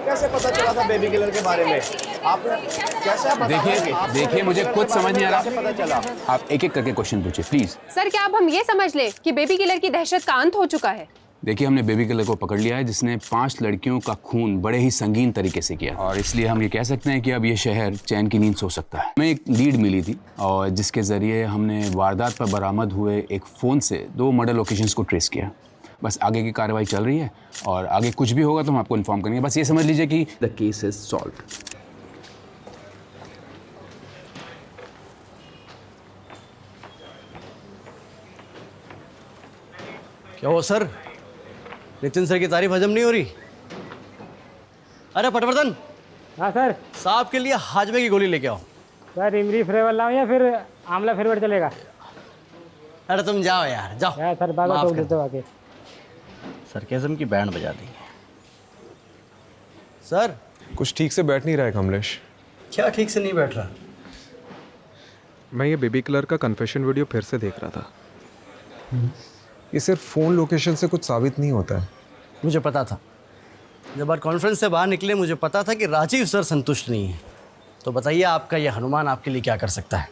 आपको कैसे पता चला था बेबी किलर के बारे में? आप कैसे पता? देखिए मुझे कुछ समझ नहीं आ रहा। कैसे पता चला? आप एक एक करके क्वेश्चन पूछिए प्लीज। सर क्या अब हम ये समझ लें कि बेबी किलर की दहशत का अंत हो चुका है? देखिए हमने बेबी किलर को पकड़ लिया है जिसने 5 लड़कियों का खून बड़े ही संगीन तरीके से किया, और इसलिए हम ये कह सकते हैं कि अब ये शहर चैन की नींद सो सकता है। हमें एक लीड मिली थी और जिसके जरिए हमने वारदात पर बरामद हुए एक फ़ोन से 2 मर्डर लोकेशंस को ट्रेस किया। बस आगे की कार्रवाई चल रही है और आगे कुछ भी होगा तो हम आपको इन्फॉर्म करेंगे। बस ये समझ लीजिए कि द केस इज सॉल्व्ड। क्या हुआ सर? नितिन सर की तारीफ हजम नहीं हो रही? अरे पटवर्धन, हाँ सर। साहब के लिए हाजमे की गोली लेके आओ। सर इमली फ्लेवर लाऊं या फिर आंवला फ्लेवर चलेगा? अरे तुम जाओ यार, जाओ। यार सर बार बार माफ टोक कर देते हो आके। सरकेज़म की बैंड बजा दी सर। कुछ ठीक से बैठ नहीं रहा है कमलेश। क्या ठीक से नहीं बैठ रहा? मैं ये बेबी किलर का कन्फेशन वीडियो फिर से देख रहा था। ये सिर्फ फ़ोन लोकेशन से कुछ साबित नहीं होता है। मुझे पता था, जब आज कॉन्फ्रेंस से बाहर निकले मुझे पता था कि राजीव सर संतुष्ट नहीं है। तो बताइए आपका ये हनुमान आपके लिए क्या कर सकता है?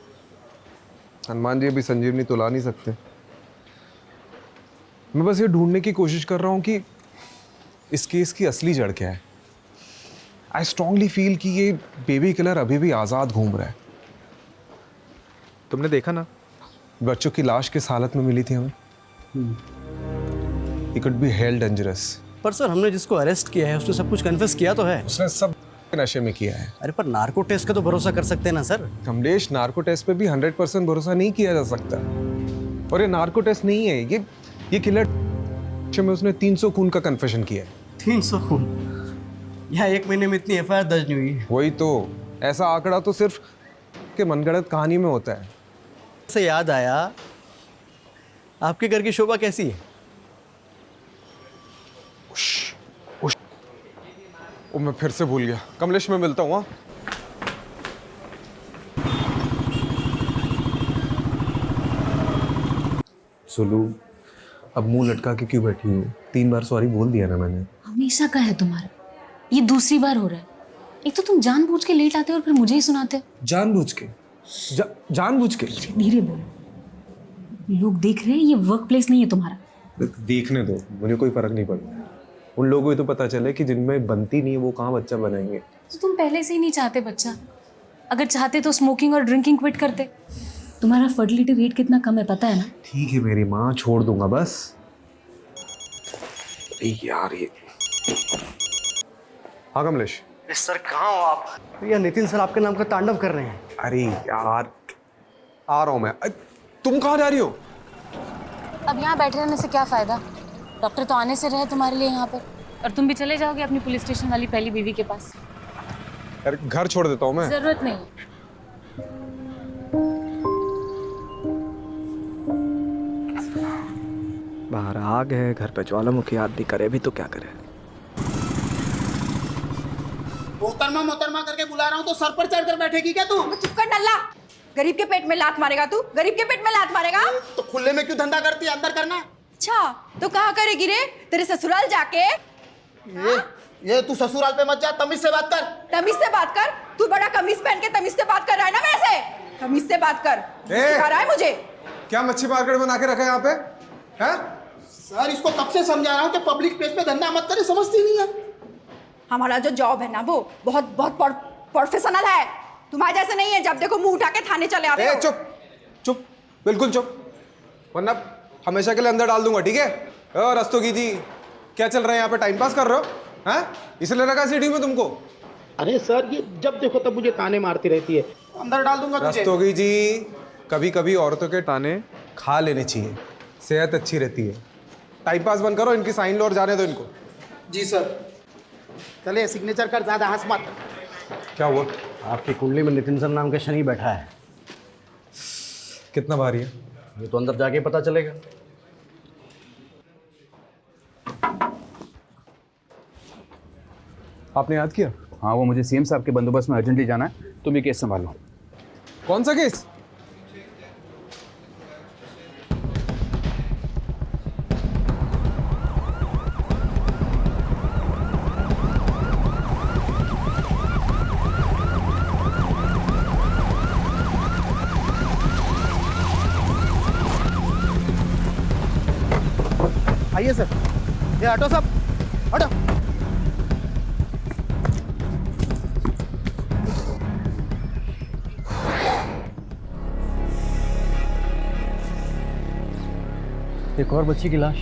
हनुमान जी अभी संजीवनी तो ला नहीं सकते। मैं बस ये ढूंढने की कोशिश कर रहा हूँ कि इस केस की असली जड़ क्या है। आई स्ट्रांगली फील कि ये बेबी किलर अभी भी आज़ाद घूम रहा है। तुमने देखा ना, बच्चों की लाश किस हालत में मिली थी हमें। He could be hell dangerous। पर सर हमने जिसको अरेस्ट किया है उसने सब कुछ कन्फेस किया तो है। उसने सब नशे में किया है। अरे पर नार्को टेस्ट का तो भरोसा कर सकते हैं ना सर। कमलेश, नार्को टेस्ट पे भी 100% भरोसा नहीं किया जा सकता। और ये नार्को टेस्ट नहीं है, ये किलर में उसने 300 खून का कन्फेशन किया है। 300 खून? यहाँ 1 महीने में इतनी एफआईआर दर्ज नहीं हुई। वही तो, ऐसा आंकड़ा तो सिर्फ के मनगढ़ंत कहानी में होता है। से याद आया, आपके घर की शोभा कैसी है? ओ मैं फिर से भूल गया। कमलेश मैं मिलता हूँ। हाँ सुलू, अब मुंह लटका के क्यों बैठी हूँ? 3 बार सॉरी बोल दिया ना मैंने। हमेशा का है तुम्हारा, ये दूसरी बार हो रहा है। एक तो तुम जानबूझ के लेट आते हो और फिर मुझे ही सुनाते हो। जानबूझ के? जानबूझ के? धीरे बोलो, लोग देख रहे हैं, ये वर्क प्लेस नहीं है तुम्हारा। देखने दो, मुझे कोई फर्क नहीं पड़ता। उन लोगों को तो पता चले कि जिनमें बनती नहीं है वो कहाँ बच्चा बनाएंगे। तो तुम पहले से ही नहीं चाहते बच्चा। अगर चाहते तो स्मोकिंग और ड्रिंकिंग क्विट करते। तुम्हारा फर्टिलिटी रेट कितना कम है पता है ना? ठीक है मेरी माँ, छोड़ दूंगा बस। यार ये, हाँ कमलेश। सर कहाँ हो आप? या नितिन सर आपके नाम का तांडव कर रहे हैं। अरे यार आ रहा हूँ मैं। तुम कहाँ जा रही हो? अब यहाँ बैठे रहने से क्या फायदा? डॉक्टर तो आने से रहे तुम्हारे लिए यहाँ पर, और तुम भी चले जाओगे अपनी पुलिस स्टेशन वाली पहली बीवी के पास। यार घर छोड़ देता हूँ मैं। जरूरत नहीं। बाहर आग है, घर पे ज्वालामुखी आदमी करे भी तो क्या करे। मोहतरमा करके बुला रहा हूँ तो सर पर चढ़कर बैठेगी क्या तू? चुप कर नल्ला। गरीब के पेट में लात मारेगा तू? गरीब के पेट में लात मारेगा? तो खुले में क्यों धंधा करती है? अंदर करना। अच्छा तो कहाँ करेगी रे? तेरे ससुराल जाके? ये तू ससुराल पे मत जा, तमीज से बात कर। तमीज से बात कर? तू बड़ा कमीज पहन के तमीज से बात कर रहा है ना मेरे से? तमीज से बात कर। सिखा रहा है मुझे? क्या मच्छी मार्केट बना के रखा है यहाँ पे? हैं? सर इसको कब से समझा रहा हूँ कि पब्लिक प्लेस पे धंधा मत करे, समझती नहीं है। हमारा जो जॉब है ना वो बहुत प्रोफेशनल है। तुम्हारे जैसे नहीं है, जब देखो मुंह उठा के थाने चले आते हो। चुप चुप, बिल्कुल चुप, वरना हमेशा के लिए अंदर डाल दूंगा। ठीक है? रस्तोगी जी, क्या चल रहा है यहाँ पे? टाइम पास कर रहे हो? हैं? इसलिए रखा सीढ़ी में तुमको? अरे सर ये जब देखो तब मुझे ताने मारती रहती है। अंदर डाल दूंगा तुझे। रस्तोगी जी, कभी कभी औरतों के ताने खा लेने चाहिए, सेहत अच्छी रहती है। टाइम पास बंद करो, इनकी साइन लो और जाने दो इनको। जी सर। चले सिग्नेचर कर, ज्यादा हंस मत। क्या हुआ? आपकी कुंडली में नितिन सर नाम का शनि बैठा है। कितना भारी है? ये तो अंदर जाके पता चलेगा। आपने याद किया? हाँ वो मुझे सीएम साहब के बंदोबस्त में अर्जेंटली जाना है, तुम ये केस संभालो। कौन सा केस? आइए सर, ये हटो सब, हटो। एक और बच्ची की लाश।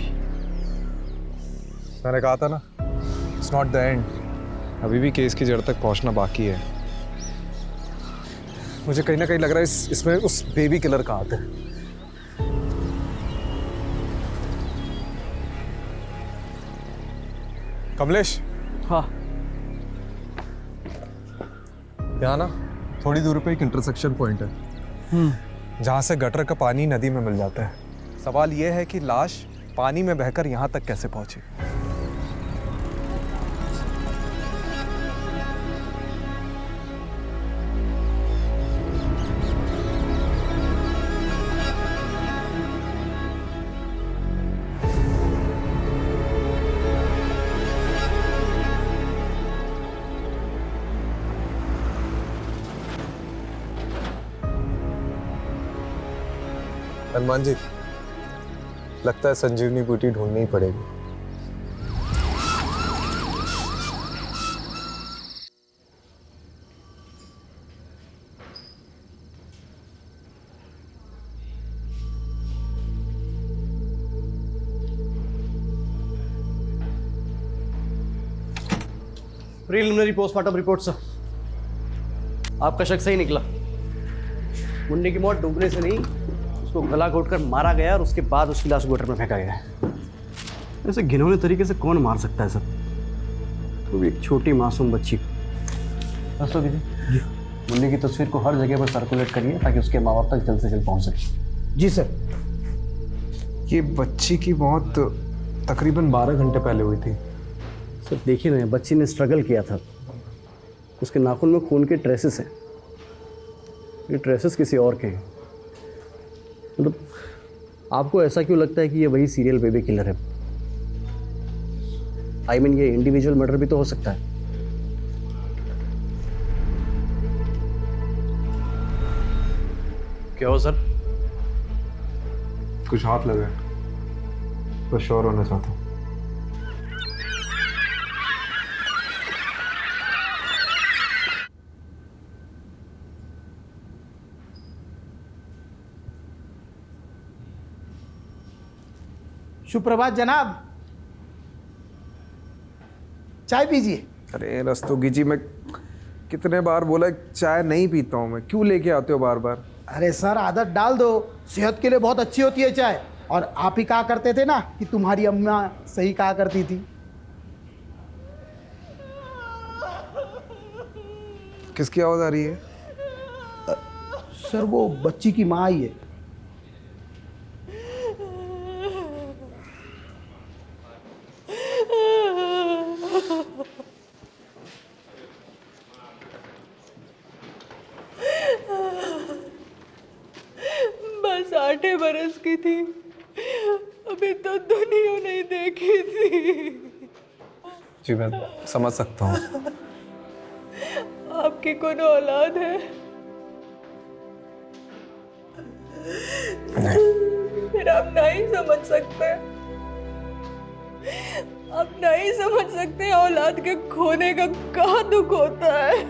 मैंने कहा था ना, इट्स नॉट द एंड। अभी भी केस की जड़ तक पहुंचना बाकी है। मुझे कहीं ना कहीं लग रहा है इसमें उस बेबी किलर का हाथ है। कमलेश। हाँ। यहाँ ना थोड़ी दूर पे एक इंटरसेक्शन पॉइंट है जहाँ से गटर का पानी नदी में मिल जाता है। सवाल यह है कि लाश पानी में बहकर यहाँ तक कैसे पहुंची। हनुमान जी, लगता है संजीवनी बूटी ढूंढनी ही पड़ेगी। Preliminary postmortem report sir. आपका शक सही निकला। मुन्नी की मौत डूबने से नहीं, उसको गला घोटकर मारा गया और उसके बाद उसकी लाश गटर में फेंका गया है। ऐसे घिनौने तरीके से कौन मार सकता है सर? वो भी एक छोटी मासूम बच्ची को। बस जी, मुन्नी की तस्वीर को हर जगह पर सर्कुलेट करिए ताकि उसके माँ बाप तक जल्द से जल्द पहुँच सके। जी सर। ये बच्ची की मौत तकरीबन 12 घंटे पहले हुई थी। सर देखिए ना, बच्ची ने स्ट्रगल किया था। उसके नाखून में खून के ट्रेसेस हैं। ये ट्रेसेस किसी और के हैं। मतलब आपको ऐसा क्यों लगता है कि ये वही सीरियल बेबी किलर है? आई मीन ये इंडिविजुअल मर्डर भी तो हो सकता है। क्या हो सर? कुछ हाथ लगे तो श्योर होना चाहता हूँ। सुप्रभात जनाब, चाय पीजिए। अरे रस्तोगी जी, मैं कितने बार बोला चाय नहीं पीता हूँ मैं, क्यों लेके आते हो बार बार? अरे सर, आदत डाल दो, सेहत के लिए बहुत अच्छी होती है चाय। और आप ही कहा करते थे ना कि तुम्हारी अम्मा सही कहा करती थी। किसकी आवाज आ रही है? सर वो बच्ची की माँ ही है। बस 8 बरस की थी, अभी तो दुनिया नहीं देखी थी। जी मैं समझ सकता हूँ। आपकी कौन औलाद है? फिर आप नहीं समझ सकते। आप नहीं समझ सकते औलाद के खोने का कहाँ दुख होता है।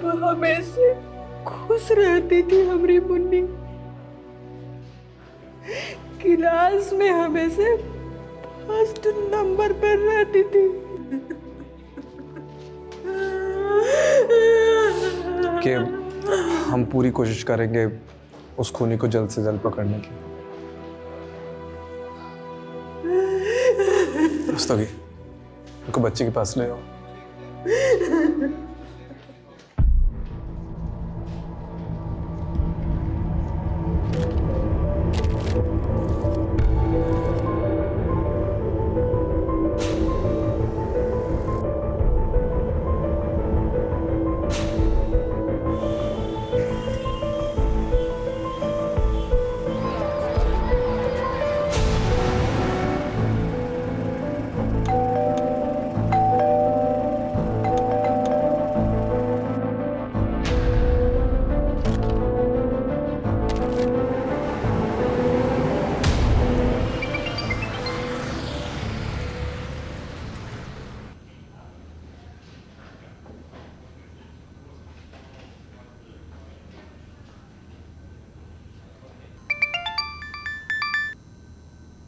वो हमेशा खुश रहती थी हमारी मुन्नी। क्लास में हमेशा फर्स्ट नंबर पर रहती थी। कि हम पूरी कोशिश करेंगे उस खूनी को जल्द से जल्द पकड़ने की। रस्तोगी, उनको बच्चे के पास ले आओ।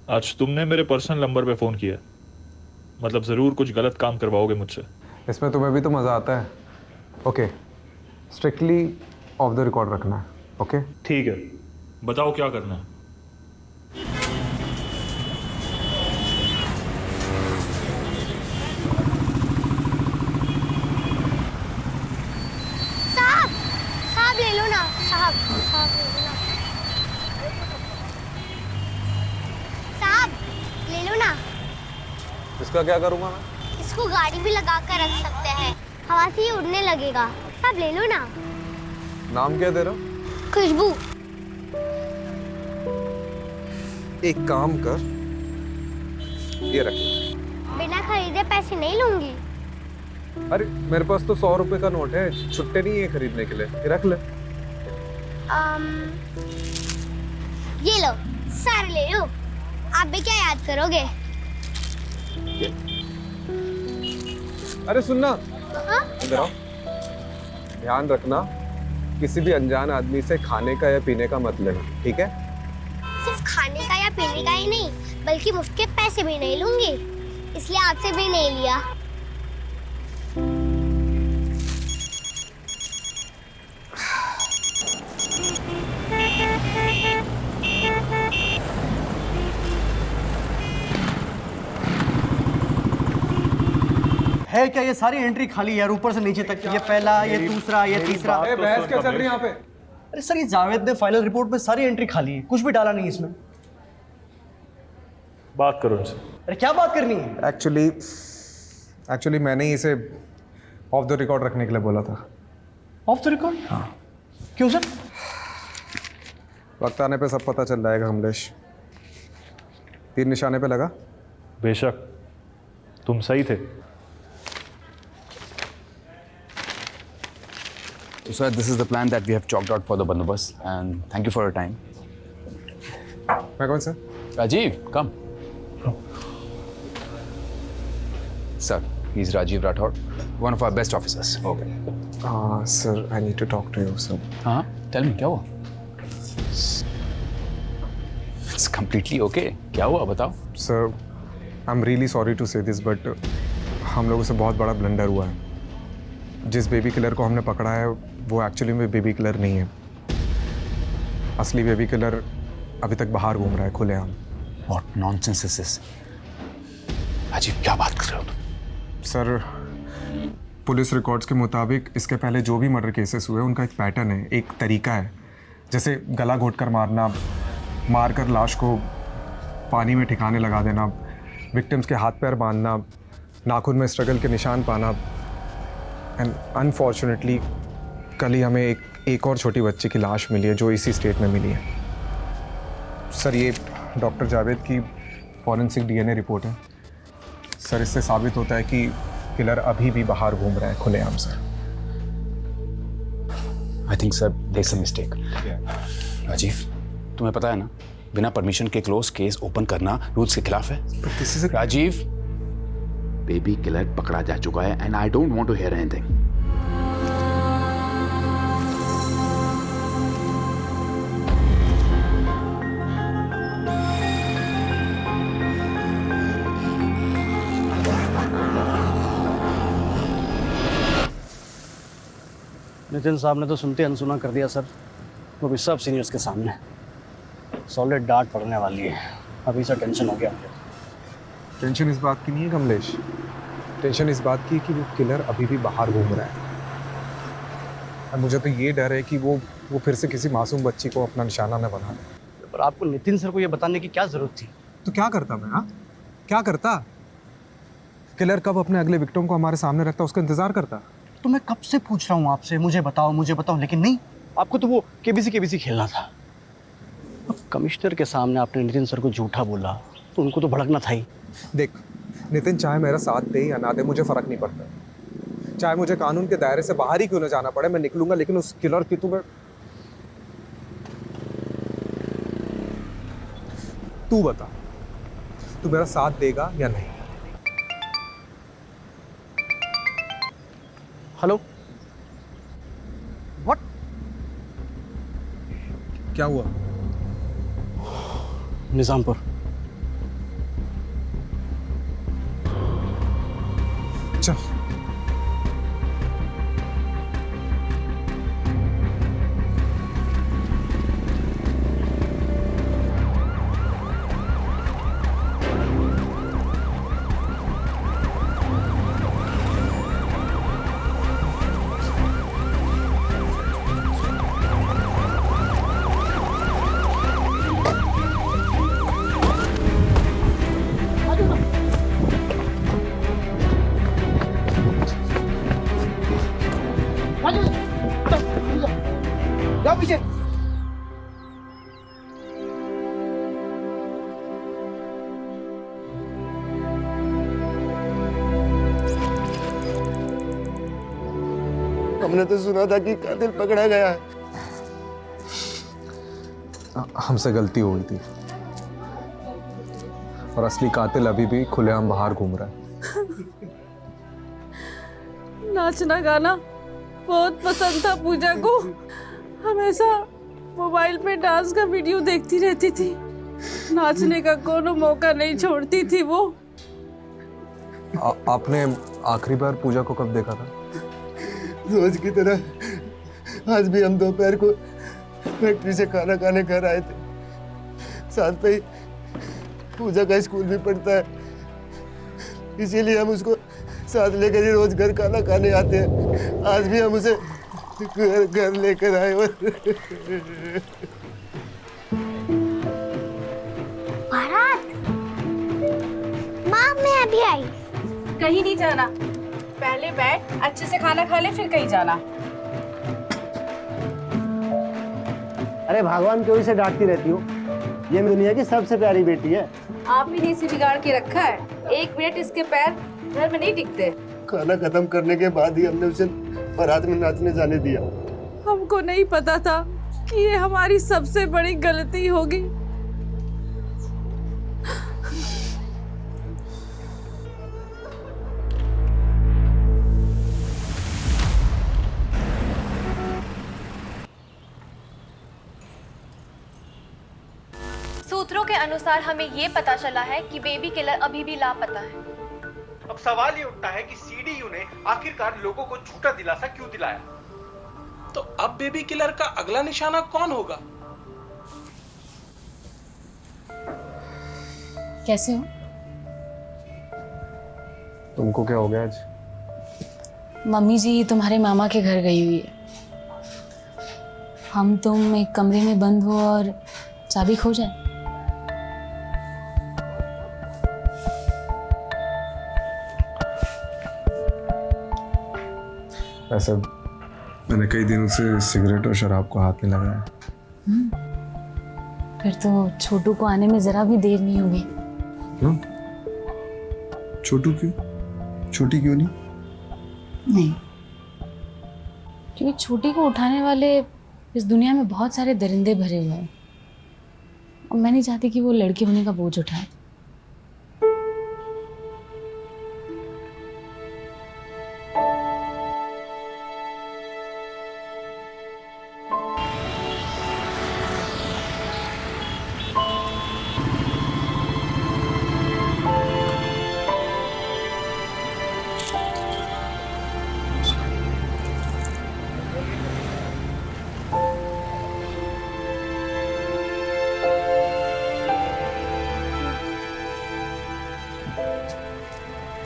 आज तुमने मेरे पर्सनल नंबर पे फ़ोन किया, मतलब ज़रूर कुछ गलत काम करवाओगे मुझसे। इसमें तुम्हें भी तो मज़ा आता है। Okay, strictly of the record रखना है। ओके ठीक है, बताओ क्या करना है। साहब ले लो ना, साहब साहब ले लो ना, साहब ले लो ना। इसका क्या करूँगा मैं? इसको गाड़ी भी लगा कर रख सकते हैं, हवा से ही उड़ने लगेगा। साहब ले लो ना। नाम क्या दे रहा? खुशबू। एक काम कर, ये रख। बिना खरीदे पैसे नहीं लूंगी। अरे मेरे पास तो 100 रुपए का नोट है, छुट्टे नहीं है खरीदने के लिए, ये रख ले। ये लो, सारे ले लो। आप भी क्या याद करोगे? अरे सुनना, हाँ? इधर आओ। ध्यान रखना, किसी भी अनजान आदमी से खाने का या पीने का मत लेना, ठीक है? सिर्फ खाने का या पीने का ही नहीं, बल्कि मुफ्त के पैसे भी नहीं लूंगी, इसलिए आपसे भी नहीं लिया। है क्या, ये सारी एंट्री खाली है यार, ऊपर से नीचे तक। ये पहला, ये दूसरा, ये तीसरा। बहस क्या चल रही है यहाँ पे? अरे सर, ये जावेद ने फाइनल रिपोर्ट में सारी एंट्री खाली है, कुछ भी डाला नहीं इसमें। बात करो इनसे। अरे क्या बात करनी है? एक्चुअली मैंने ही इसे ऑफ द रिकॉर्ड रखने के लिए बोला था। Of the record? हाँ। क्यों सर? वक्त आने पे सब पता चल जाएगा कमलेश। तीर निशाने पे लगा? बेशक, तुम सही थे। So, sir, this is the plan that we have chalked out for the bandobast, and thank you for your time. मैं कौन सा? Rajiv, come. Sir, he's Rajiv Rathod, one of our best officers. Okay. Sir, I need to talk to you, sir. हाँ, tell me, क्या हुआ? It's completely okay. क्या हुआ, बताओ? Sir, I'm really sorry to say this, but हम लोगों से बहुत बड़ा ब्लंडर हुआ है। जिस बेबी किलर को हमने पकड़ा है वो एक्चुअली में बेबी किलर नहीं है। असली बेबी किलर अभी तक बाहर घूम रहा है खुलेआम। What nonsense is this? Rajiv, क्या बात कर रहे हो तुम? सर, पुलिस रिकॉर्ड्स के मुताबिक इसके पहले जो भी मर्डर केसेस हुए उनका एक पैटर्न है, एक तरीका है। जैसे गला घोंटकर मारना, मारकर लाश को पानी में ठिकाने लगा देना, विक्टिम्स के हाथ पैर बांधना, नाखून में स्ट्रगल के निशान पाना। एंड अनफॉर्चुनेटली कल ही हमें एक और छोटी बच्ची की लाश मिली है जो इसी स्टेट में मिली है। सर, ये डॉक्टर जावेद की फॉरेंसिक डीएनए रिपोर्ट है। सर, इससे साबित होता है कि किलर अभी भी बाहर घूम रहा है खुलेआम से। I think sir, there's a mistake. Rajiv, तुम्हें पता है ना, बिना परमिशन के क्लोज केस ओपन करना रूल्स के खिलाफ है। राजीव, बेबी किलर पकड़ा जा चुका है and I don't want to hear anything. Nitin साहब ने तो सुनते अनसुना कर दिया सर, वो भी सब सीनियर्स के सामने। सॉलिड डांट पड़ने वाली है। अभी से टेंशन हो गया मुझे। टेंशन इस बात की नहीं है कमलेश, टेंशन इस बात की कि वो किलर अभी भी बाहर घूम रहा है। और मुझे तो ये डर है कि वो फिर से किसी मासूम बच्ची को अपना निशाना न बना दे। पर आपको नितिन सर को ये बताने की क्या जरूरत थी? तो क्या करता मैं? हाँ, क्या करता? किलर कब अपने अगले विक्टिम को हमारे सामने रखता, उसका इंतजार करता। तो मैं कब से पूछ रहा हूँ आपसे, मुझे बताओ, लेकिन नहीं, आपको तो वो केबीसी खेलना था। अब कमिश्नर के सामने आपने नितिन सर को झूठा बोला तो उनको तो भड़कना था ही। देख, नितिन चाहे मेरा साथ दे या ना दे, मुझे फर्क नहीं पड़ता। चाहे मुझे कानून के दायरे से बाहर ही क्यों ना जाना पड़े, मैं निकलूंगा, लेकिन उस किलर की तू बता, तू मेरा साथ देगा या नहीं? Hello, what? क्या हुआ? निजामपुर जाओ पीछे। हमने तो सुना था कि कातिल पकड़ा गया है। हमसे गलती हो गई थी और असली कातिल अभी भी खुलेआम बाहर घूम रहा है। नाचना गाना बहुत पसंद था पूजा को। हमेशा मोबाइल पे डांस का वीडियो देखती रहती थी। नाचने का कोनो मौका नहीं छोड़ती थी वो। आपने आखिरी बार पूजा को कब देखा था? रोज की तरह आज भी हम दोपहर को फैक्ट्री से खाना खाने घर आए थे। साथ में ही पूजा का स्कूल भी पढ़ता है, इसीलिए हम उसको साथ लेकर ही रोज घर खाना खाने आते हैं। आज भी हम उसे घर लेकर आए। भारत, माँ मैं अभी आई। कहीं नहीं जाना, पहले बैठ अच्छे से खाना खा ले फिर कहीं जाना। अरे भगवान क्यों इसे डांटती रहती हो? ये दुनिया की सबसे प्यारी बेटी है। आप ही ने इसे बिगाड़ के रखा है। 1 मिनट इसके पैर घर में नहीं टिकते। खाना खत्म करने के बाद ही हमने उसे बारात में नाचने जाने दिया। हमको नहीं पता था कि ये हमारी सबसे बड़ी गलती होगी। सूत्रों के अनुसार हमें ये पता चला है कि बेबी किलर अभी भी लापता है। अब सवाल ये उठता है कि सीडीयू ने आखिरकार लोगों को झूठा दिलासा क्यों दिलाया? तो अब बेबी किलर का अगला निशाना कौन होगा? कैसे हो? तुमको क्या हो गया आज? मम्मी जी तुम्हारे मामा के घर गई हुई है। हम तुम एक कमरे में बंद हो और चाबी खो जाए। ऐसा मैंने कई दिनों से सिगरेट और शराब को हाथ नहीं लगाया। फिर तो छोटू को आने में जरा भी देर नहीं होगी। क्यों? छोटू क्यों? छोटी क्यों नहीं? नहीं, क्योंकि छोटी को उठाने वाले इस दुनिया में बहुत सारे दरिंदे भरे हुए हैं और मैं नहीं चाहती कि वो लड़की होने का बोझ उठाए।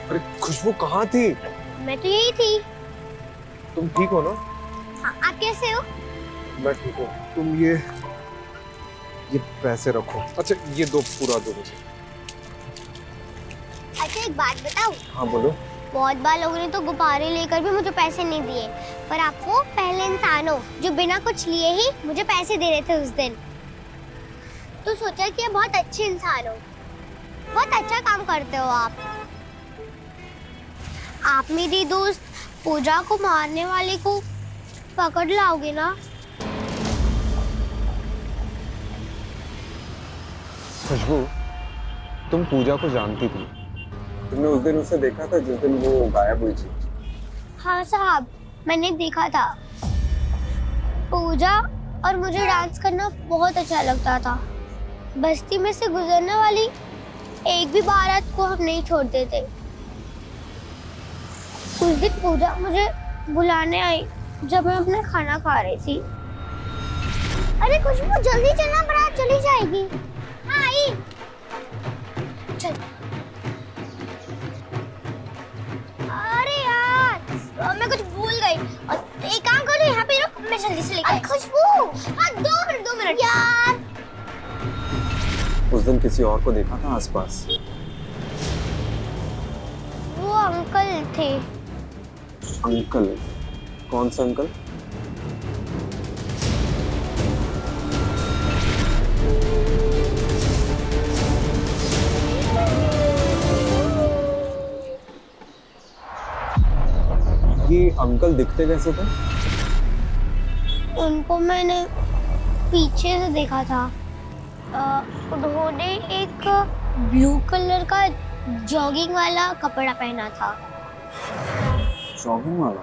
अरे खुशबू कहाँ थी? मैं तो यही थी। तुम ठीक हो ना? हाँ, आप कैसे हो? मैं ठीक हूँ। तुम ये पैसे रखो। अच्छा ये दो, पूरा दो मुझे। अच्छा एक बात बताऊं? हाँ बोलो। बहुत बार लोगों ने तो गुब्बारे लेकर भी मुझे पैसे नहीं दिए, पर आप वो पहले इंसान हो जो बिना कुछ लिए ही मुझे पैसे दे रहे थे उस दिन। तो सोचा कि ये बहुत अच्छे इंसान हो, बहुत अच्छा काम करते हो आप। आप मेरी दोस्त पूजा को मारने वाले को पकड़ लाओगे ना? खुशबू, तुम पूजा को जानती थी? तुमने उस दिन उसे देखा था जिस दिन वो गायब हुई थी? हाँ साहब, मैंने देखा था। पूजा और मुझे डांस करना बहुत अच्छा लगता था। बस्ती में से गुजरने वाली एक भी बारात को हम नहीं छोड़ते थे। उस दिन पूजा मुझे बुलाने आई जब मैं अपना खाना खा रही थी। अरे खुशबू जल्दी चलना, बारात चली जाएगी। हाँ आई। चल। अरे यार मैं कुछ भूल गई। एक काम करो, यहाँ पे रुक, मैं जल्दी से लेकर। खुशबू हाँ 2 मिनट यार। उस दिन किसी और को देखा था आसपास? वो अंकल थे। अंकल? कौन सा अंकल? अंकल दिखते कैसे थे? उनको मैंने पीछे से देखा था। उन्होंने एक ब्लू कलर का जॉगिंग वाला कपड़ा पहना था। जॉगिंग वाला?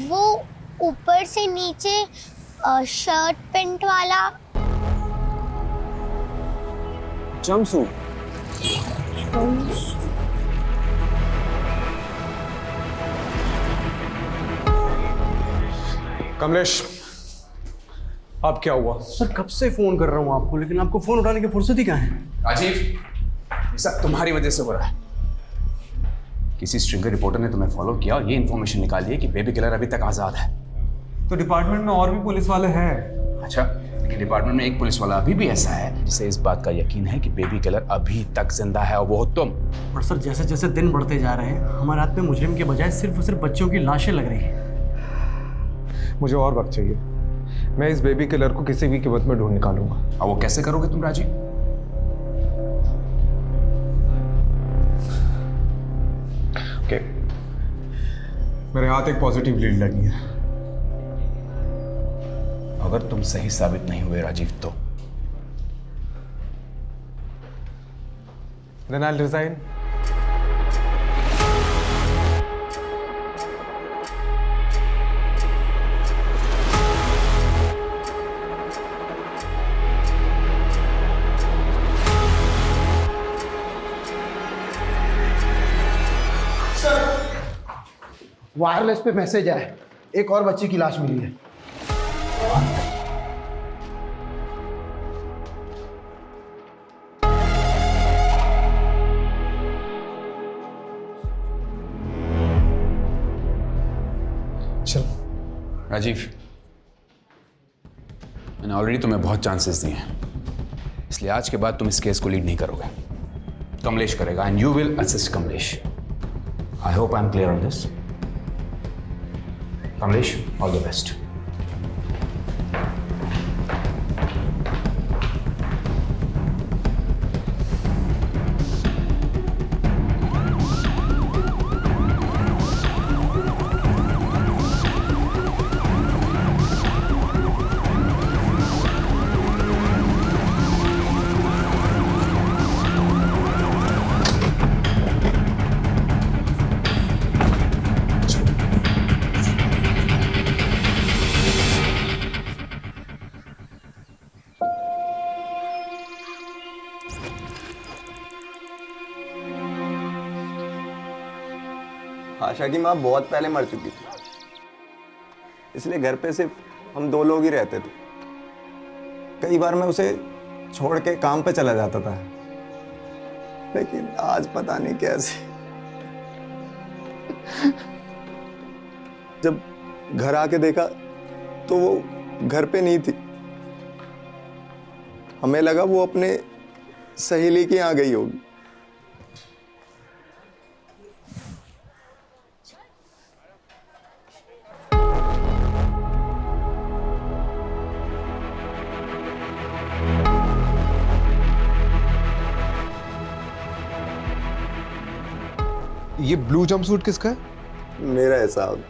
वो ऊपर से नीचे शर्ट पैंट वाला। जंपसूट? कमलेश, अब क्या हुआ? सर कब से फोन कर रहा हूँ आपको, लेकिन आपको फोन उठाने की फुर्सत ही कहाँ है? राजीव, ये सब तुम्हारी वजह से हो रहा है। किसी स्ट्रिंगर रिपोर्टर ने तुम्हें फॉलो किया और ये इन्फॉर्मेशन निकाली है कि बेबी किलर अभी तक आजाद है। तो डिपार्टमेंट में और भी पुलिस वाले हैं। अच्छा, लेकिन डिपार्टमेंट में एक पुलिस वाला अभी भी ऐसा है जिसे इस बात का यकीन है कि बेबी किलर अभी तक जिंदा है, और वो हो तुम। और सर जैसे जैसे दिन बढ़ते जा रहे हैं, हमारे हाथ में मुजरिम के बजाय सिर्फ और सिर्फ बच्चों की लाशें लग रही हैं। मुझे और वक्त चाहिए। मैं इस बेबी किलर को किसी भी कीमत में ढूंढ निकालूंगा। और वो कैसे करोगे तुम राजीव? ओके, मेरे हाथ एक पॉजिटिव लीड लगी है। अगर तुम सही साबित नहीं हुए राजीव तो Then I'll resign. वायरलेस पे मैसेज आया, एक और बच्ची की लाश मिली है। चल राजीव, मैंने ऑलरेडी तुम्हें बहुत चांसेस दिए हैं, इसलिए आज के बाद तुम इस केस को लीड नहीं करोगे। कमलेश करेगा, and you will assist Kamlesh. I hope I am clear on this. Kamlesh, all the best. आशा की माँ बहुत पहले मर चुकी थी, इसलिए घर पे सिर्फ हम दो लोग ही रहते थे। कई बार मैं उसे छोड़ के काम पे चला जाता था, लेकिन आज पता नहीं कैसे जब घर आके देखा तो वो घर पे नहीं थी। हमें लगा वो अपने सहेली के यहाँ गई होगी। ये ब्लू जंपसूट किसका है? मेरा है साहब,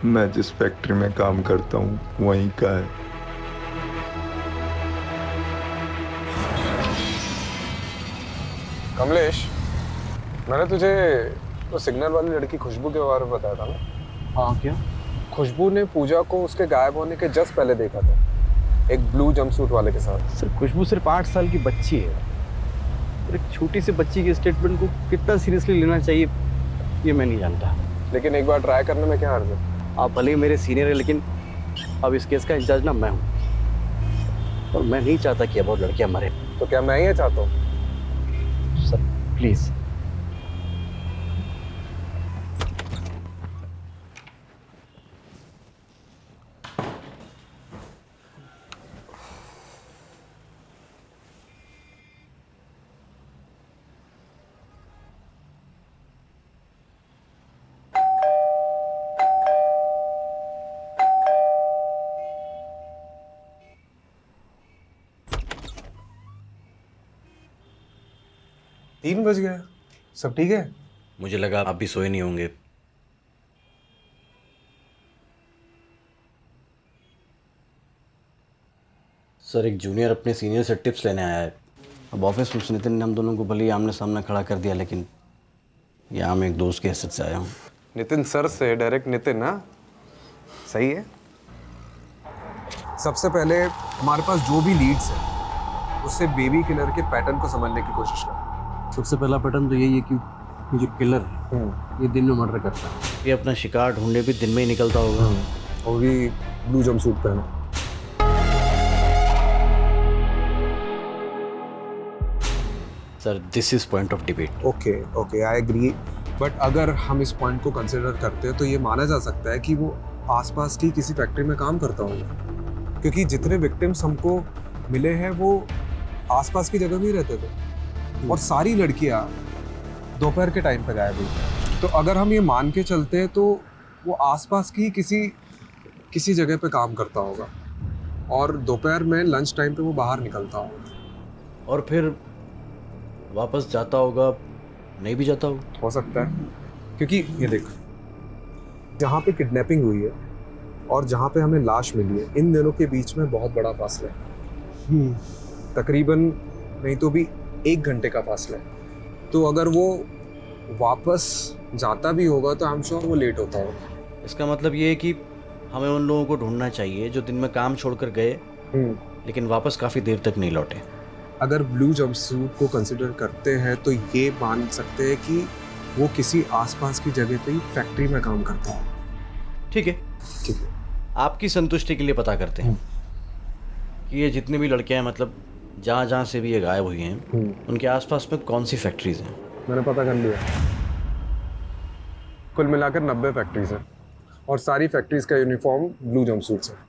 मैं जिस फैक्ट्री में काम करता हूँ वहीं का है। कमलेश, मैंने तुझे वो सिग्नल वाली लड़की खुशबू के बारे में बताया था ना? हाँ, क्या? खुशबू ने पूजा को उसके गायब होने के जस्ट पहले देखा था, एक ब्लू जंपसूट वाले के साथ। सर खुशबू सिर्फ 8 साल की बच्ची है, और एक छोटी सी बच्ची के स्टेटमेंट को कितना सीरियसली लेना चाहिए ये मैं नहीं जानता। लेकिन एक बार ट्राई करने में क्या हर्ज है? आप भले ही मेरे सीनियर है, लेकिन अब इस केस का इंचार्ज ना मैं हूँ, और मैं नहीं चाहता कि अब और लड़कियां मरे। तो क्या मैं ये चाहता हूँ? Sir please. तीन बज गया, सब ठीक है? मुझे लगा आप भी सोए नहीं होंगे, सर एक जूनियर अपने सीनियर से टिप्स लेने आया है। अब ऑफिस में नितिन ने हम दोनों को भले ही आमने सामने खड़ा कर दिया, लेकिन यहाँ मैं एक दोस्त की हैसियत से आया हूँ। नितिन सर से डायरेक्ट नितिन ना, सही है। सबसे पहले हमारे पास जो भी लीड्स है उससे बेबी किलर के पैटर्न को समझने की कोशिश कर। सबसे पहला पैटर्न तो यही है कि ये जो किलर है ये दिन में मर्डर करता है। ये अपना शिकार ढूंढने भी दिन में ही निकलता होगा। और भी ब्लू जंपसूट पहना। Sir this is point of debate. Okay I agree, but अगर हम इस पॉइंट को कंसिडर करते हैं तो ये माना जा सकता है कि वो आसपास की किसी फैक्ट्री में काम करता होगा, क्योंकि जितने विक्टिम्स हमको मिले हैं वो आसपास की जगह में ही रहते थे और सारी लड़कियां दोपहर के टाइम पे गायब हुई। तो अगर हम ये मान के चलते हैं तो वो आसपास की किसी जगह पे काम करता होगा और दोपहर में लंच टाइम पे वो बाहर निकलता होगा और फिर वापस जाता होगा, नहीं भी जाता हो सकता है, क्योंकि ये देख जहाँ पे किडनैपिंग हुई है और जहाँ पे हमें लाश मिली है, इन दोनों के बीच में बहुत बड़ा फासला है। तकरीबन नहीं तो भी 1 घंटे का फासला है। तो अगर वो वापस जाता भी होगा तो आई एम श्योर वो लेट होता होगा। इसका मतलब ये है कि हमें उन लोगों को ढूंढना चाहिए जो दिन में काम छोड़कर गए लेकिन वापस काफ़ी देर तक नहीं लौटे। अगर ब्लू जंपसूट को कंसिडर करते हैं तो ये मान सकते हैं कि वो किसी आसपास की जगह पे ही फैक्ट्री में काम करता है। ठीक है, आपकी संतुष्टि के लिए पता करते हैं कि ये जितनी भी लड़कियां हैं, मतलब जहाँ जहाँ से भी ये गायब हुई हैं, उनके आसपास में कौन सी फैक्ट्रीज हैं। मैंने पता कर लिया, कुल मिलाकर 90 फैक्ट्रीज हैं और सारी फैक्ट्रीज का यूनिफॉर्म ब्लू जंपसूट्स है।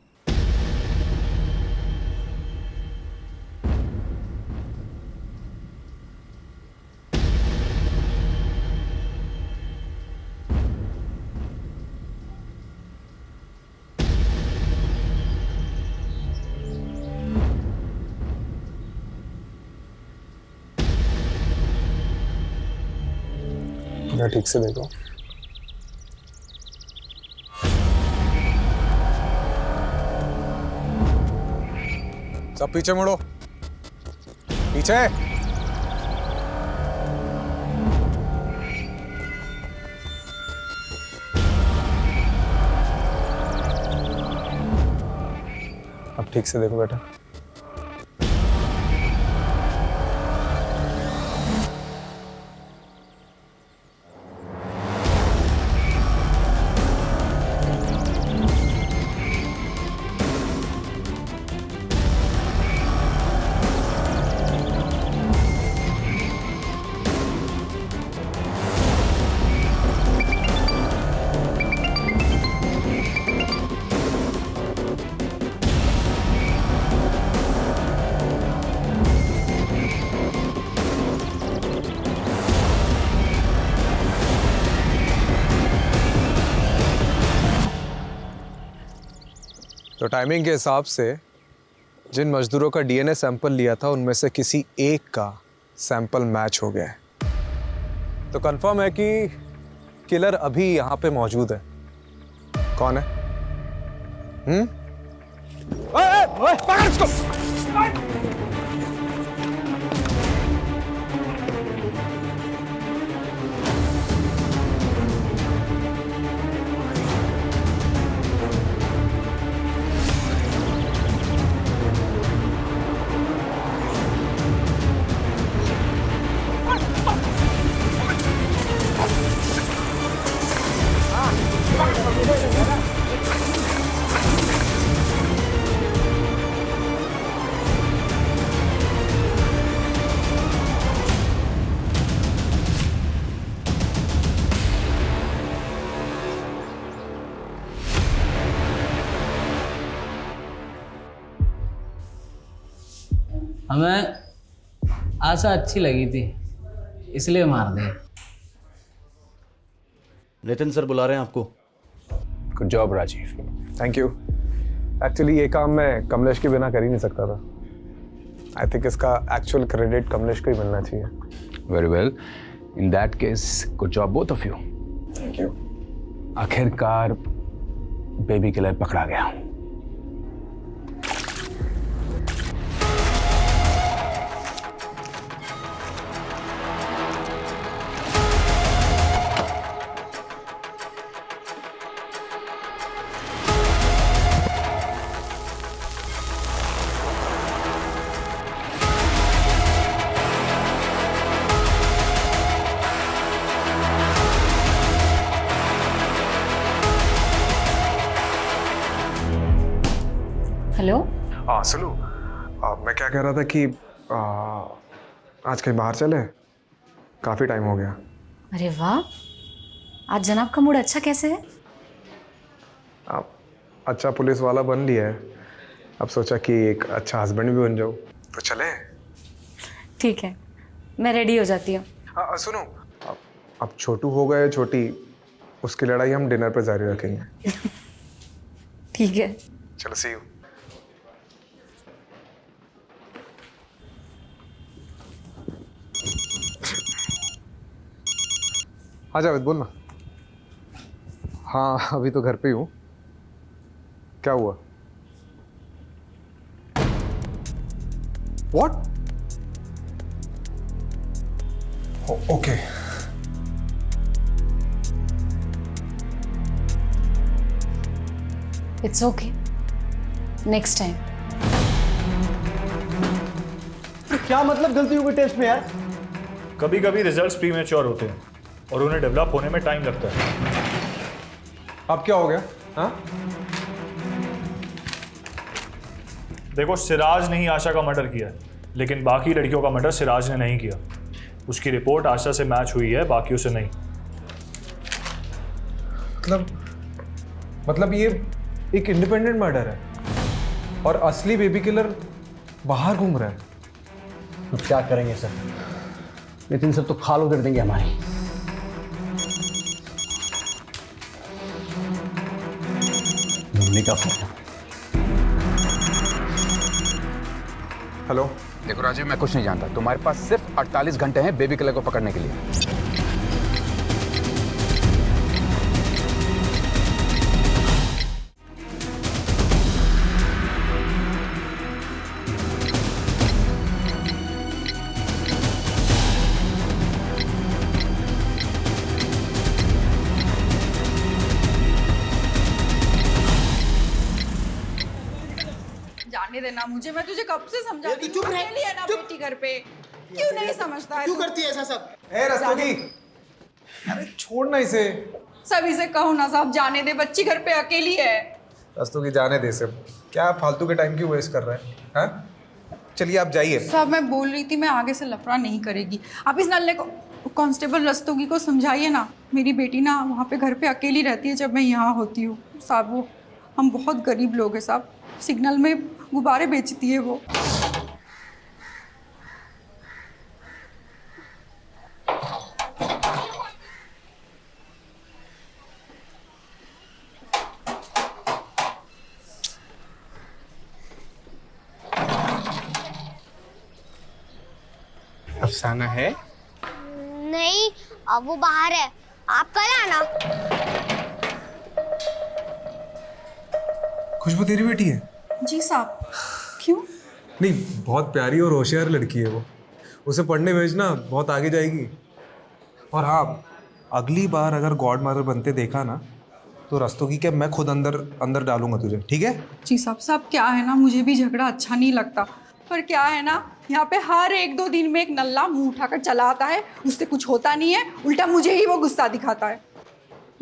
मैं ठीक से देखो। सब पीछे मुड़ो, पीछे। अब ठीक से देखो बेटा। तो टाइमिंग के हिसाब से जिन मजदूरों का डीएनए सैंपल लिया था उनमें से किसी एक का सैंपल मैच हो गया है। तो कंफर्म है कि किलर अभी यहाँ पे मौजूद है। कौन है? पकड़ इसको। हमें आशा अच्छी लगी थी इसलिए मार दे। नितिन सर बुला रहे हैं आपको। Good job Rajiv. Thank you. Actually ये काम मैं कमलेश के बिना कर ही नहीं सकता था। आई थिंक इसका एक्चुअल क्रेडिट कमलेश को ही मिलना चाहिए। Very well, in that case good job both of you. Thank you. आखिरकार बेबी किलर पकड़ा गया। सुनो, मैं क्या कह रहा था कि आज कहीं बाहर चले, काफ़ी टाइम हो गया। अरे वाह, आज जनाब का मूड अच्छा कैसे है? अच्छा पुलिस वाला बन लिया है, अब सोचा कि एक अच्छा हस्बैंड भी बन जाऊँ, तो चले। ठीक है, मैं रेडी हो जाती हूँ। सुनो, अब छोटू हो गए छोटी, उसकी लड़ाई हम डिनर पे जारी रखेंगे। ठीक है, चलो, सी यू। आ जावेद, बोल ना। हाँ, अभी तो घर पे ही हूँ। क्या हुआ? What? Okay. It's okay. Next time. क्या मतलब गलती हो गई टेस्ट में यार? कभी कभी रिजल्ट्स प्रीमेच्योर होते हैं और उन्हें डेवलप होने में टाइम लगता है। अब क्या हो गया? हाँ? देखो, सिराज ने ही आशा का मर्डर किया, लेकिन बाकी लड़कियों का मर्डर सिराज ने नहीं किया। उसकी रिपोर्ट आशा से मैच हुई है, बाकियों से नहीं। मतलब ये एक इंडिपेंडेंट मर्डर है और असली बेबी किलर बाहर घूम रहा है। अब क्या करेंगे सर? नितिन सब तो खाल उधर देंगे हमारी। मुन्नी का फोन। हेलो। देखो राजीव, मैं कुछ नहीं जानता। तुम्हारे पास सिर्फ 48 घंटे हैं बेबी किलर को पकड़ने के लिए। जाने देना मुझे, मैं तुझे कब से समझाती हूँ। अकेली है ना बेटी घर पे, क्यों नहीं समझता है? क्यों करती है ऐसा सब? ए रस्तोगी, अरे छोड़ना इसे। सभी से कहो ना साहब, जाने दे, बच्ची घर पे अकेली है। रस्तोगी जाने दे इसे, क्या फालतू के टाइम क्यों वेस्ट कर रहा है? हाँ? चलिए आप जाइए। साहब मैं बोल रही थी, मैं आगे से लफड़ा नहीं करेगी। आप इस नल्ले को, कांस्टेबल रस्तोगी को समझाइए ना। मेरी बेटी ना वहाँ पे घर पे अकेली रहती है जब मैं यहाँ होती हूँ साहब। वो हम बहुत गरीब लोग हैं साहब, सिग्नल में गुब्बारे बेचती है वो। अफसाना है? नहीं, अब वो बाहर है, आप कल आना। खुशबू तेरी बेटी है? जी साहब। क्यों? नहीं, बहुत प्यारी और होशियार लड़की है वो, उसे पढ़ने भेजना, बहुत आगे जाएगी। और हाँ, अगली बार अगर गॉड मदर बनते देखा ना, तो रस्तोगी के मैं खुद अंदर डालूंगा तुझे, ठीक है? जी साहब। साहब क्या है ना, मुझे भी झगड़ा अच्छा नहीं लगता, पर क्या है ना, यहाँ पे हर 1-2 दिन में एक नल्ला मुंह उठाकर चला आता है, उससे कुछ होता नहीं है, उल्टा मुझे ही वो गुस्सा दिखाता है।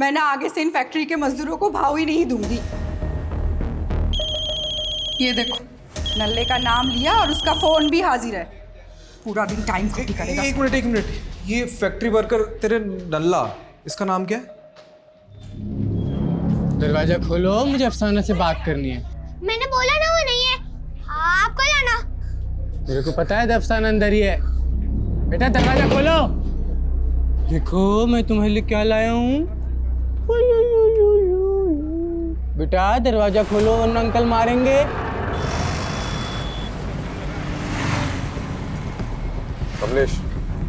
मैं ना आगे से इन फैक्ट्री के मजदूरों को भाव ही नहीं दूंगी। ये देखो, नल्ले का नाम लिया और उसका फोन भी हाजिर है। पूरा दिन टाइम खोटी करेगा। एक मिनट, ये फैक्ट्री वर्कर तेरे नल्ला, इसका नाम क्या है? दरवाजा खोलो, मुझे अफसाना से बात करनी है। मैंने बोला ना वो नहीं है, आप कल आना। मेरे को पता है अफसाना अंदर ही है। बेटा दरवाजा खोलो। देखो मैं तुम्हारे लिए क्या लाया हूँ। बेटा दरवाजा खोलो वरना अंकल मारेंगे। कमलेश,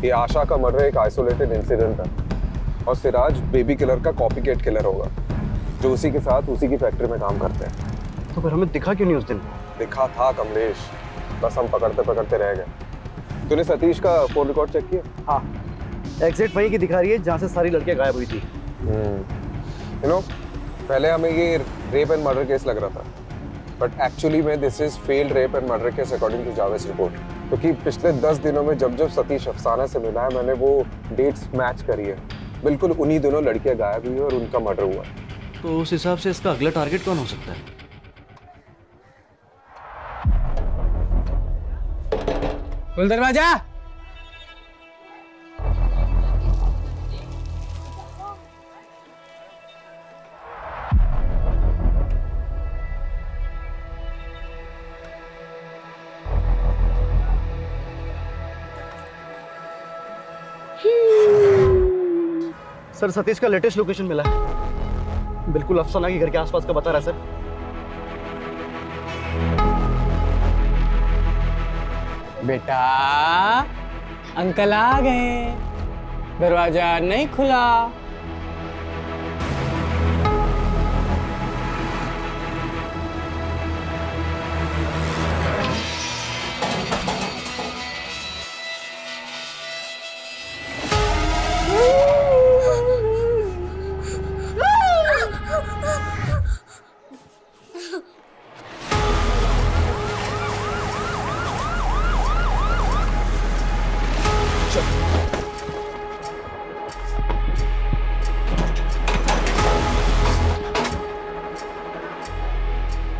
ये आशा का मर्डर एक आइसोलेटेड इंसिडेंट है और सिराज बेबी किलर का कॉपीकैट किलर होगा जो उसी के साथ उसी की फैक्ट्री में काम करते हैं। तो फिर हमें दिखा क्यों नहीं उस दिन? दिखा था कमलेश, बस हम पकड़ते रह गए। तूने सतीश का फोन रिकॉर्ड चेक किया? हाँ, एग्जैक्ट वहीं की दिखा रही है जहाँ से सारी लड़कियाँ गायब हुई थी। यू नो, पहले हमें ये रेप एंड मर्डर केस लग रहा था, बट एक्चुअली में this is failed rape and murder case according to Javed report. क्योंकि पिछले 10 दिनों में जब सतीश अफसाना से मिला है, मैंने वो डेट्स मैच करी है, बिल्कुल उन्हीं दिनों लड़कियां गायब हुई और उनका मर्डर हुआ। तो उस हिसाब से इसका अगला टारगेट कौन हो सकता है? खोल दरवाजा। सर सतीश का लेटेस्ट लोकेशन मिला है, बिल्कुल अफसाना के घर के आसपास का बता रहा है सर। बेटा अंकल आ गए, दरवाजा नहीं खुला।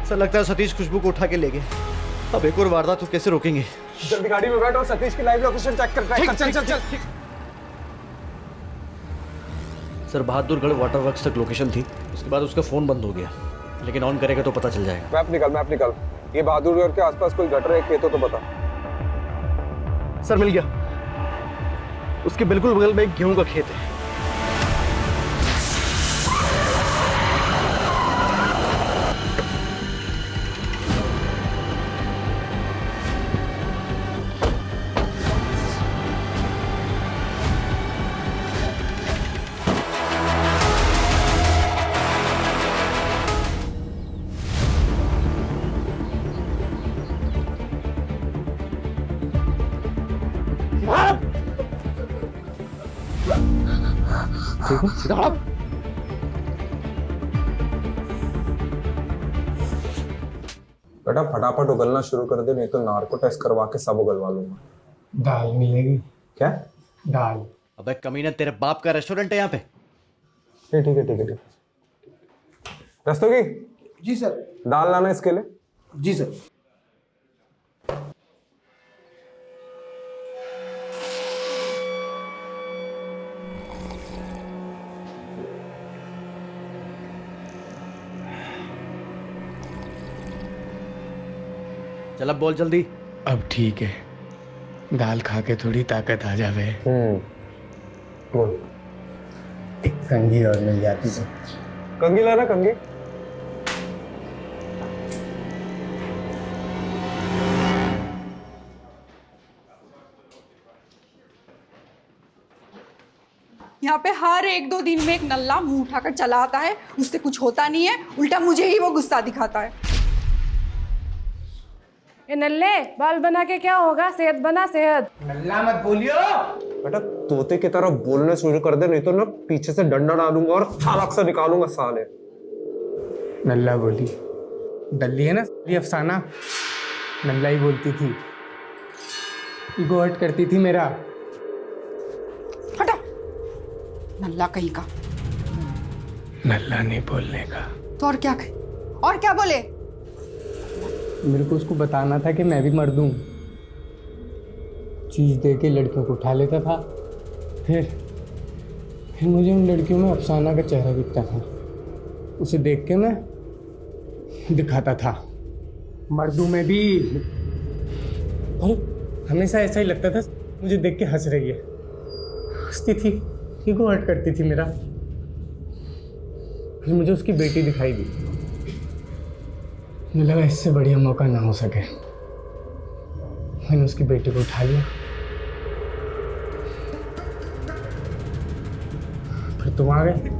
सर लगता है सतीश खुशबू को उठा के ले गए। अब एक और वारदात तो कैसे रोकेंगे? जल्दी गाड़ी में बैठो, सतीश की लाइव लोकेशन चेक करते हैं। चल चल चल। सर बहादुरगढ़ वाटर वर्क्स तक लोकेशन थी, उसके बाद उसका फोन बंद हो गया, लेकिन ऑन करेगा तो पता चल जाएगा। मैप निकाल। ये बहादुरगढ़ के आसपास कोई गटर है, खेत हो तो बता। सर मिल गया, उसके बिल्कुल बगल में एक गेहूं का खेत है। ठीक है, सीधा हट। बेटा फटाफट उगलना शुरू कर दे, नहीं तो नार्को टेस्ट करवा के सब उगलवा लूंगा। दाल मिलेगी क्या? दाल। अबे कमीना, तेरे बाप का रेस्टोरेंट है यहाँ पे? ठीक है। रस्तोगी जी सर। दाल लाना इसके लिए। जी सर। चल अब बोल जल्दी। अब ठीक है, दाल खा के थोड़ी ताकत आ जावे। बोल। एक कंघी और मिल जाती तो। कंघी लाना, कंघी। यहाँ पे हर 1-2 दिन में एक नल्ला मुंह उठाकर चला आता है, उससे कुछ होता नहीं है, उल्टा मुझे ही वो गुस्सा दिखाता है। ये नल्ले बाल बना के क्या होगा? सेहत बना, सेहत। नल्ला मत बोलियो। बेटा तोते की तरह बोलने शुरू कर दे, नहीं तो ना पीछे से डंडा डालूंगा और सड़क से निकालूंगा साले। नल्ला बोली, डल्ली है ना ये अफसाना, नल्ला ही बोलती थी, ईगो हर्ट करती थी मेरा। हटा, नल्ला कहीं का। नल्ला नहीं बोलने का तो और क्या बोले? मेरे को उसको बताना था कि मैं भी मर्द हूँ। चीज दे के लड़कियों को उठा लेता था, फिर मुझे उन लड़कियों में अफसाना का चेहरा दिखता था, उसे देख के मैं दिखाता था मर्दों में भी। और हमेशा ऐसा ही लगता था मुझे देख के हंस रही है, हंसती थी, ईगो हर्ट करती थी मेरा। फिर मुझे उसकी बेटी दिखाई दी, मुझे लगा इससे बढ़िया मौका ना हो सके, मैंने उसकी बेटी को उठा लिया। फिर तुम आ गए।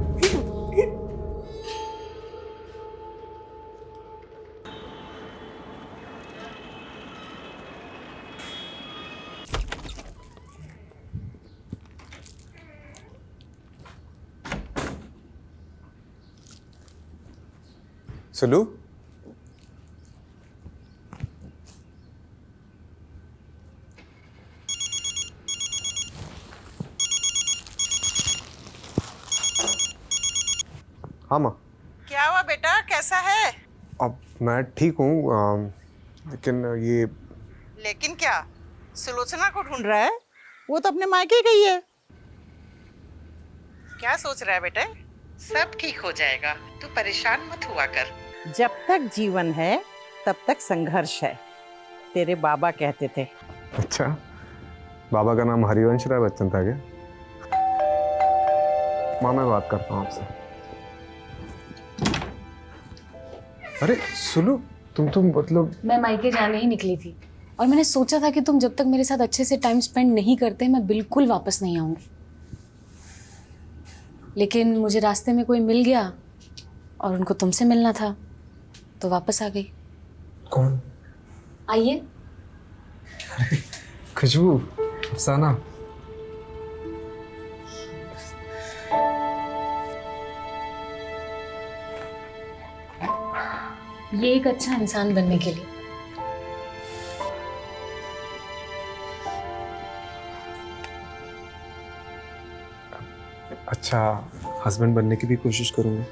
सुलू, हाँ माँ। क्या हुआ बेटा, कैसा है? अब मैं ठीक हूँ, लेकिन ये लेकिन क्या? सुलोचना को ढूंढ रहा है? वो तो अपने मायके गई है। क्या सोच रहा है बेटे? सब ठीक हो जाएगा, तू परेशान मत हुआ कर। जब तक जीवन है तब तक संघर्ष है, तेरे बाबा कहते थे। अच्छा, बाबा का नाम हरिवंश राय बच्चन था क्या? माँ मैं बात करता हूँ आपसे। अरे सुलू, तुम मतलब मैं मायके जाने ही निकली थी और मैंने सोचा था कि तुम जब तक मेरे साथ अच्छे से टाइम स्पेंड नहीं करते मैं बिल्कुल वापस नहीं आऊंगी, लेकिन मुझे रास्ते में कोई मिल गया और उनको तुमसे मिलना था तो वापस आ गई। कौन? आइए। खुशबू, अफसाना। ये एक अच्छा इंसान बनने के लिए। अच्छा हस्बैंड बनने की भी कोशिश करूंगा।